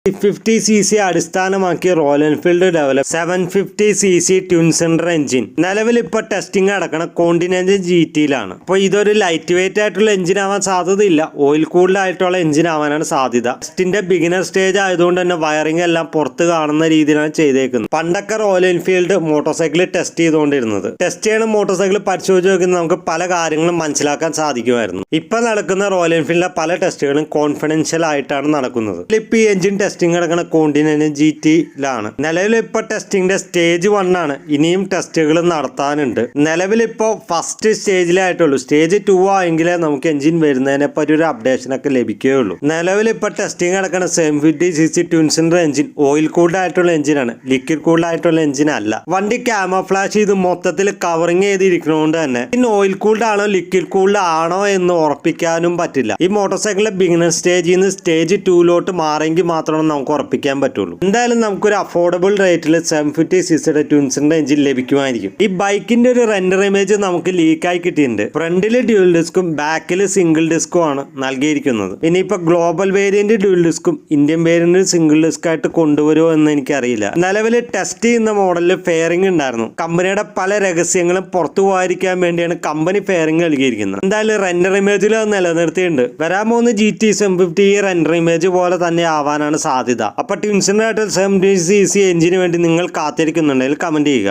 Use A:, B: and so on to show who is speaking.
A: 50cc അടിസ്ഥാനമാക്കി royal Enfield develop 750cc twin cylinder engine നിലവിൽ ഇപ്പോൾ ടെസ്റ്റിംഗ് നടക്കുന്ന കോണ്ടിനെന്റൽ GTയിലാണ്. അപ്പോൾ ഇതൊരു ലൈറ്റ് വെയിറ്റ് ആയിട്ടുള്ള എഞ്ചിൻ ആവാൻ സാധ്യതയില്ല, ഓയിൽ കൂൾഡ് ആയിട്ടുള്ള എഞ്ചിൻ ആവാനാണ് സാധ്യത. ടെസ്റ്റിന്റെ ബിഗിനർ സ്റ്റേജ് ആയതുകൊണ്ട് തന്നെ വയറിംഗ് എല്ലാം പുറത്ത് കാണുന്ന രീതിയിലാണ് ചെയ്തേക്കുന്നത്. പണ്ടൊക്കെ royal Enfield motor cycle test ചെയ്തുകൊണ്ടിരുന്നത്. ടെസ്റ്റ് ചെയ്യണ മോട്ടോർ സൈക്കിൾ പരിശോധിച്ച് നോക്കുന്നത് നമുക്ക് പല കാര്യങ്ങളും മനസ്സിലാക്കാൻ സാധിക്കുമായിരുന്നു. ഇപ്പൊ നടക്കുന്ന റോയൽ എൻഫീൽഡിലെ പല ടെസ്റ്റുകളും കോൺഫിഡൻഷ്യൽ ആയിട്ടാണ് നടക്കുന്നത്. ഇപ്പൊ ഈ എഞ്ചിൻ ടെസ്റ്റിംഗ് നടക്കുന്ന കോണ്ടിനെന്റൽ GTയിലാണ്. നിലവിൽ ഇപ്പൊ ടെസ്റ്റിംഗിന്റെ സ്റ്റേജ് 1 ആണ്. ഇനിയും ടെസ്റ്റുകൾ നടത്താനുണ്ട്. നിലവിൽ ഇപ്പോൾ ഫസ്റ്റ് സ്റ്റേജിലായിട്ടുള്ളൂ. സ്റ്റേജ് 2 ആയെങ്കിലേ നമുക്ക് എഞ്ചിൻ വരുന്നതിനെ പറ്റി ഒരു അപ്ഡേഷൻ ഒക്കെ ലഭിക്കുകയുള്ളൂ. നിലവിൽ ഇപ്പൊ ടെസ്റ്റിംഗ് നടക്കുന്ന 750cc twin cylinder engine oil cooled ആയിട്ടുള്ള എഞ്ചിനാണ്, ലിക്വിഡ് കൂൾഡ് ആയിട്ടുള്ള എഞ്ചിൻ അല്ല. വണ്ടി ക്യാമോഫ്ലാഷ് ചെയ്ത് മൊത്തത്തിൽ കവറിങ് ചെയ്തിരിക്കുന്നതുകൊണ്ട് തന്നെ ഇനി ഓയിൽ കൂൾഡ് ആണോ ലിക്വിഡ് കൂൾഡ് ആണോ എന്ന് ഉറപ്പിക്കാനും പറ്റില്ല. ഈ മോട്ടോർ സൈക്കിളിലെ ബിഗിനർ സ്റ്റേജിൽ നിന്ന് സ്റ്റേജ് 2 മാറെങ്കിൽ മാത്രമേ നമുക്ക് ഉറപ്പിക്കാൻ പറ്റുള്ളൂ. എന്തായാലും നമുക്കൊരു അഫോർഡബിൾ റേറ്റിൽ 750cc ട്വിൻ സിലിണ്ടർ എഞ്ചിൻ ലഭിക്കുമായിരിക്കും. ഈ ബൈക്കിന്റെ ഒരു റെൻഡർ ഇമേജ് നമുക്ക് ലീക്കായി കിട്ടിയിട്ടുണ്ട്. ഫ്രണ്ടിൽ ഡ്യുവൽ ഡിസ്കും ബാക്കിൽ സിംഗിൾ ഡിസ്കും ആണ് നൽകിയിരിക്കുന്നത്. ഇനിയിപ്പോ ഗ്ലോബൽ വേരിയന്റ് ഡ്യുവൽ ഡിസ്കും ഇന്ത്യൻ വേരിയന്റ് സിംഗിൾ ഡിസ്ക് ആയിട്ട് കൊണ്ടുവരുമോ എന്ന് എനിക്കറിയില്ല. നിലവിൽ ടെസ്റ്റ് ചെയ്യുന്ന മോഡലിൽ ഫെയറിംഗ് ഉണ്ടായിരുന്നു. കമ്പനിയുടെ പല രഹസ്യങ്ങളും പുറത്തു പോകാതിരിക്കാൻ വേണ്ടിയാണ് കമ്പനി ഫെയറിംഗ് നൽകിയിരിക്കുന്നത്. എന്തായാലും റെൻഡർ ഇമേജിൽ അത് നിലനിർത്തിയിട്ടുണ്ട്. വരാൻ പോകുന്ന GT 750 ഈ റെൻഡർ ഇമേജ് പോലെ തന്നെ ആവാനാണ് സാധ്യത. അപ്പൊ ട്വിൻ സിലിണ്ടർ 750cc എഞ്ചിന് വേണ്ടി നിങ്ങൾ കാത്തിരിക്കുന്നുണ്ടെങ്കിൽ കമന്റ് ചെയ്യുക.